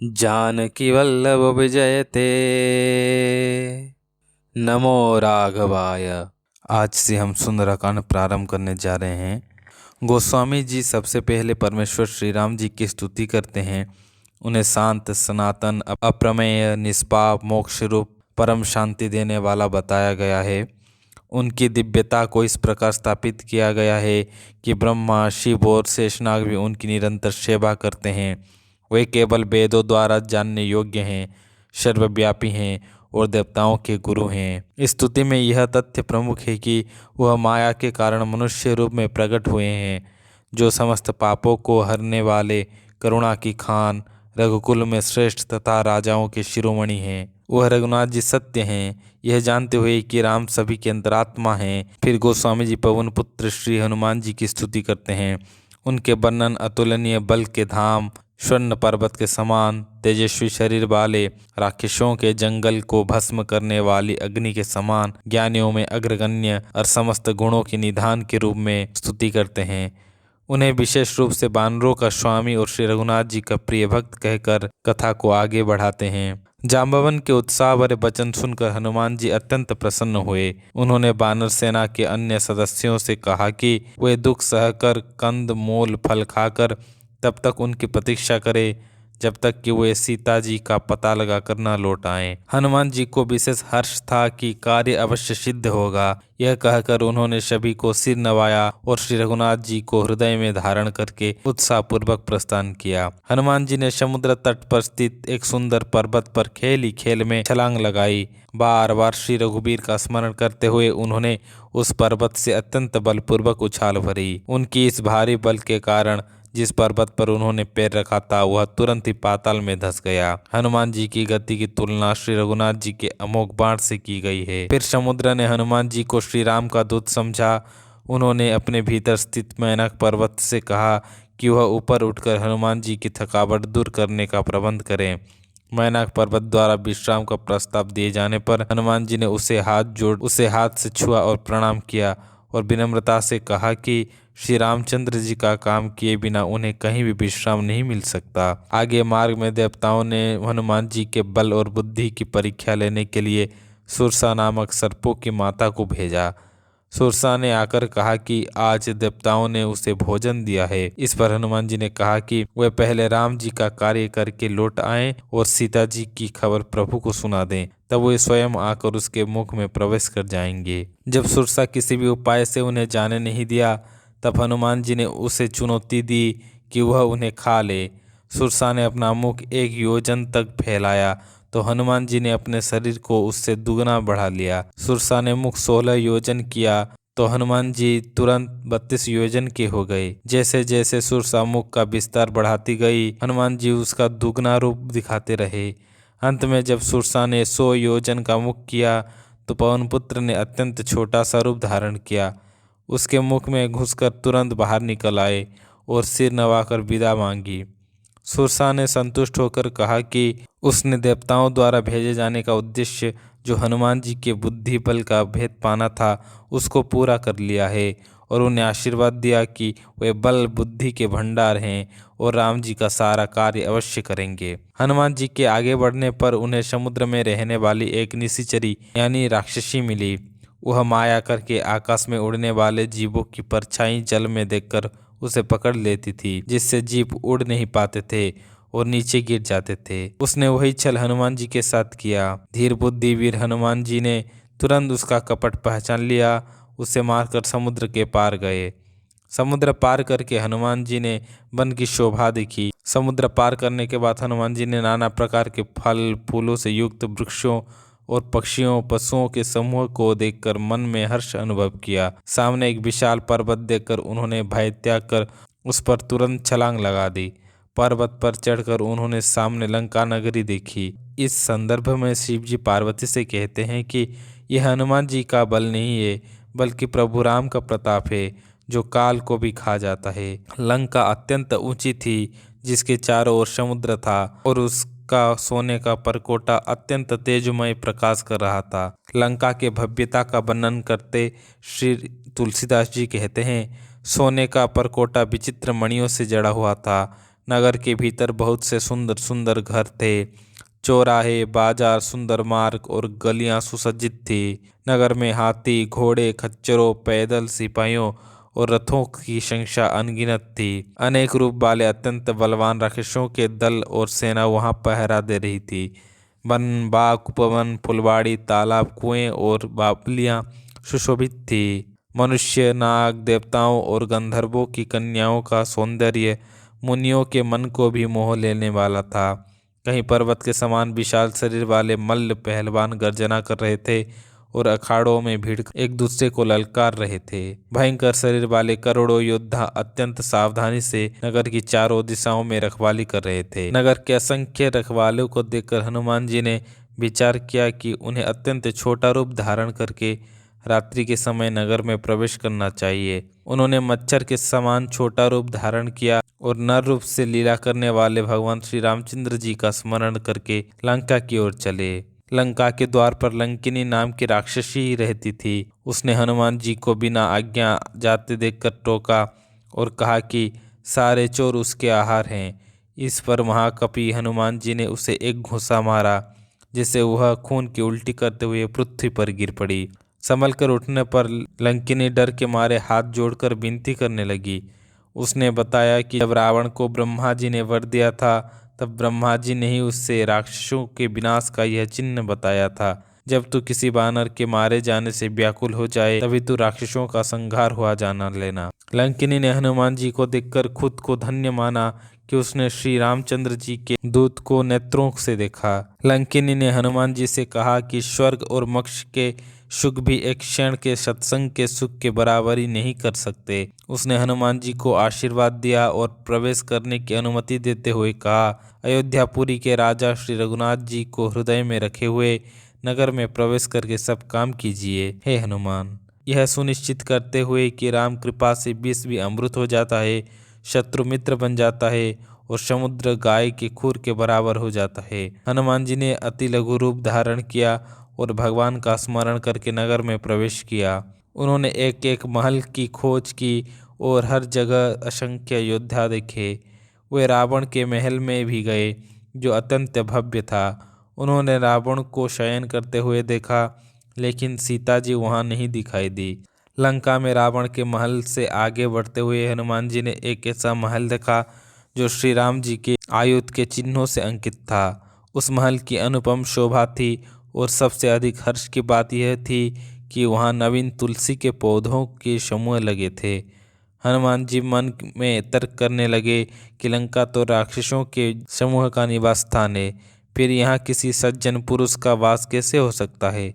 जानकी वल्लभ विजयते। नमो राघवाय। आज से हम सुंदरकांड प्रारंभ करने जा रहे हैं। गोस्वामी जी सबसे पहले परमेश्वर श्री राम जी की स्तुति करते हैं। उन्हें शांत, सनातन, अप्रमेय, निष्पाप, मोक्ष रूप परम शांति देने वाला बताया गया है। उनकी दिव्यता को इस प्रकार स्थापित किया गया है कि ब्रह्मा, शिव और शेषनाग भी उनकी निरंतर सेवा करते हैं। वे केवल वेदों द्वारा जानने योग्य हैं, सर्वव्यापी हैं और देवताओं के गुरु हैं। इस स्तुति में यह तथ्य प्रमुख है कि वह माया के कारण मनुष्य रूप में प्रकट हुए हैं, जो समस्त पापों को हरने वाले, करुणा की खान, रघुकुल में श्रेष्ठ तथा राजाओं के शिरोमणि हैं। वह रघुनाथ जी सत्य हैं, यह जानते हुए कि राम सभी के अंतरात्मा हैं। फिर गोस्वामी जी पवन पुत्र श्री हनुमान जी की स्तुति करते हैं। उनके वर्णन अतुलनीय बल के धाम, स्वर्ण पर्वत के समान तेजस्वी शरीर वाले, राक्षसों के जंगल को भस्म करने वाली अग्नि के समान, ज्ञानियों में अग्रगण्य और समस्त गुणों के निधान के रूप में स्तुति करते हैं। उन्हें विशेष रूप से वानरों का स्वामी और श्री रघुनाथ जी का प्रिय भक्त कहकर कथा को आगे बढ़ाते हैं। जाम्बवन के उत्साह भरे वचन सुनकर हनुमान जी अत्यंत प्रसन्न हुए। उन्होंने वानर सेना के अन्य सदस्यों से कहा कि वे दुख सहकर कंद मूल फल खाकर तब तक उनकी प्रतीक्षा करें जब तक कि वे सीता जी का पता लगाकर न लौट आएं। हनुमान जी को विशेष हर्ष था कि कार्य अवश्य सिद्ध होगा। यह कहकर उन्होंने सभी को सिर नवाया और श्री रघुनाथ जी को हृदय में धारण करके उत्साहपूर्वक प्रस्थान किया। हनुमान जी ने समुद्र तट पर स्थित एक सुंदर पर्वत पर खेल खेल में छलांग लगाई। बार बार श्री रघुबीर का स्मरण करते हुए उन्होंने उस पर्वत से अत्यंत बलपूर्वक उछाल भरी। उनकी इस भारी बल के कारण जिस पर्वत पर उन्होंने पैर रखा था वह तुरंत ही पाताल में धंस गया। हनुमान जी की गति की तुलना श्री रघुनाथ जी के अमोघ बाण से की गई है। फिर समुद्र ने हनुमान जी को श्री राम का दूत समझा। उन्होंने अपने भीतर स्थित मैनक पर्वत से कहा कि वह ऊपर उठकर हनुमान जी की थकावट दूर करने का प्रबंध करें। मैनक पर्वत द्वारा विश्राम का प्रस्ताव दिए जाने पर हनुमान जी ने उसे हाथ से छुआ और प्रणाम किया और विनम्रता से कहा कि श्री रामचंद्र जी का काम किए बिना उन्हें कहीं भी विश्राम नहीं मिल सकता। आगे मार्ग में देवताओं ने हनुमान जी के बल और बुद्धि की परीक्षा लेने के लिए सुरसा नामक सर्पों की माता को भेजा। सुरसा ने आकर कहा कि आज देवताओं ने उसे भोजन दिया है। इस पर हनुमान जी ने कहा कि वे पहले राम जी का कार्य करके लौट आएं और सीता जी की खबर प्रभु को सुना दें, तब वे स्वयं आकर उसके मुख में प्रवेश कर जाएंगे। जब सुरसा किसी भी उपाय से उन्हें जाने नहीं दिया तब हनुमान जी ने उसे चुनौती दी कि वह उन्हें खा ले। सुरसा ने अपना मुख 1 योजन तक फैलाया तो हनुमान जी ने अपने शरीर को उससे दुगना बढ़ा लिया। सुरसा ने मुख 16 योजन किया तो हनुमान जी तुरंत 32 योजन के हो गए। जैसे जैसे सुरसा मुख का विस्तार बढ़ाती गई हनुमान जी उसका दुगना रूप दिखाते रहे। अंत में जब सुरसा ने 100 योजन का मुख किया तो पवनपुत्र ने अत्यंत छोटा सा रूप धारण किया। उसके मुख में घुसकर तुरंत बाहर निकल आए और सिर नवाकर विदा मांगी। सुरसा ने संतुष्ट होकर कहा कि उसने देवताओं द्वारा भेजे जाने का उद्देश्य जो हनुमान जी के बुद्धि बल का भेद पाना था उसको पूरा कर लिया है और उन्हें आशीर्वाद दिया कि वे बल बुद्धि के भंडार हैं और राम जी का सारा कार्य अवश्य करेंगे। हनुमान जी के आगे बढ़ने पर उन्हें समुद्र में रहने वाली एक निशाचरी यानी राक्षसी मिली। वह माया करके आकाश में उड़ने वाले जीवों की परछाई जल में देखकर उसे पकड़ लेती थी, जिससे जीव उड़ नहीं पाते थे और नीचे गिर जाते थे। उसने वही छल हनुमान जी के साथ किया। धीर बुद्धि वीर हनुमान जी ने तुरंत उसका कपट पहचान लिया। उसे मारकर समुद्र के पार गए। समुद्र पार करके हनुमान जी ने वन की शोभा देखी। समुद्र पार करने के बाद हनुमान जी ने नाना प्रकार के फल फूलों से युक्त वृक्षों और पक्षियों पशुओं के समूह को देखकर मन में हर्ष अनुभव किया। सामने एक विशाल पर्वत देखकर उन्होंने भय त्याग कर उस पर तुरंत छलांग लगा दी। पर्वत पर चढ़कर उन्होंने सामने लंका नगरी देखी। इस संदर्भ में शिव जी पार्वती से कहते हैं कि यह हनुमान जी का बल नहीं है बल्कि प्रभु राम का प्रताप है जो काल को भी खा जाता है। लंका अत्यंत ऊंची थी जिसके चारों ओर समुद्र था और उसका सोने का परकोटा अत्यंत तेजमय प्रकाश कर रहा था। लंका के भव्यता का वर्णन करते श्री तुलसीदास जी कहते हैं, सोने का परकोटा विचित्र मणियों से जड़ा हुआ था। नगर के भीतर बहुत से सुंदर सुंदर घर थे। चौराहे, बाजार, सुंदर मार्ग और गलियां सुसज्जित थी। नगर में हाथी, घोड़े, खच्चरों, पैदल सिपाहियों और रथों की संख्या अनगिनत थी। अनेक रूप वाले अत्यंत बलवान राक्षसों के दल और सेना वहां पहरा दे रही थी। वन, बाग, उपवन, फुलवाड़ी, तालाब, कुएं और बावलियां सुशोभित थी। मनुष्य, नाग, देवताओं और गंधर्वों की कन्याओं का सौंदर्य मुनियों के मन को भी मोह लेने वाला था। कहीं पर्वत के समान विशाल शरीर वाले मल्ल पहलवान गर्जना कर रहे थे और अखाड़ों में भीड़ एक दूसरे को ललकार रहे थे। भयंकर शरीर वाले करोड़ों योद्धा अत्यंत सावधानी से नगर की चारों दिशाओं में रखवाली कर रहे थे। नगर के असंख्य रखवालों को देखकर हनुमान जी ने विचार किया कि उन्हें अत्यंत छोटा रूप धारण करके रात्रि के समय नगर में प्रवेश करना चाहिए। उन्होंने मच्छर के समान छोटा रूप धारण किया और नर रूप से लीला करने वाले भगवान श्री रामचंद्र जी का स्मरण करके लंका की ओर चले। लंका के द्वार पर लंकिनी नाम की राक्षसी रहती थी। उसने हनुमान जी को बिना आज्ञा जाते देखकर टोका और कहा कि सारे चोर उसके आहार हैं। इस पर महाकपि हनुमान जी ने उसे एक घूंसा मारा, जिससे वह खून की उल्टी करते हुए पृथ्वी पर गिर पड़ी। संभल कर उठने पर लंकिनी डर के मारे हाथ जोड़कर विनती करने लगी। उसने बताया कि जब रावण को ब्रह्मा जी ने वर दिया था, तब ब्रह्मा जी ने ही उससे राक्षसों के विनाश का यह चिन्ह बताया था। जब तू किसी बानर के मारे जाने से व्याकुल हो जाए, तभी तू राक्षसों का संहार हुआ जाना लेना। लंकिनी ने हनुमान जी को देखकर खुद को धन्य माना कि उसने श्री रामचंद्र जी के दूत को नेत्रों से देखा। लंकिनी ने हनुमान जी से कहा कि स्वर्ग और मोक्ष के सुख भी एक क्षण के सत्संग के सुख के बराबरी नहीं कर सकते। उसने हनुमान जी को आशीर्वाद दिया और प्रवेश करने की अनुमति देते हुए कहा, अयोध्यापुरी के राजा श्री रघुनाथ जी को हृदय में रखे हुए नगर में प्रवेश करके सब काम कीजिए। हे हनुमान, यह सुनिश्चित करते हुए कि राम कृपा से विष भी अमृत हो जाता है, शत्रु मित्र बन जाता है और समुद्र गाय के खुर के बराबर हो जाता है। हनुमान जी ने अति लघु रूप धारण किया और भगवान का स्मरण करके नगर में प्रवेश किया। उन्होंने एक एक महल की खोज की और हर जगह असंख्य योद्धा देखे। वे रावण के महल में भी गए, जो अत्यंत भव्य था। उन्होंने रावण को शयन करते हुए देखा, लेकिन सीता जी वहां नहीं दिखाई दी। लंका में रावण के महल से आगे बढ़ते हुए हनुमान जी ने एक ऐसा महल देखा जो श्री राम जी के आयुध के चिन्हों से अंकित था। उस महल की अनुपम शोभा थी और सबसे अधिक हर्ष की बात यह थी कि वहां नवीन तुलसी के पौधों के समूह लगे थे। हनुमान जी मन में तर्क करने लगे कि लंका तो राक्षसों के समूह का निवास स्थान है, फिर यहाँ किसी सज्जन पुरुष का वास कैसे हो सकता है।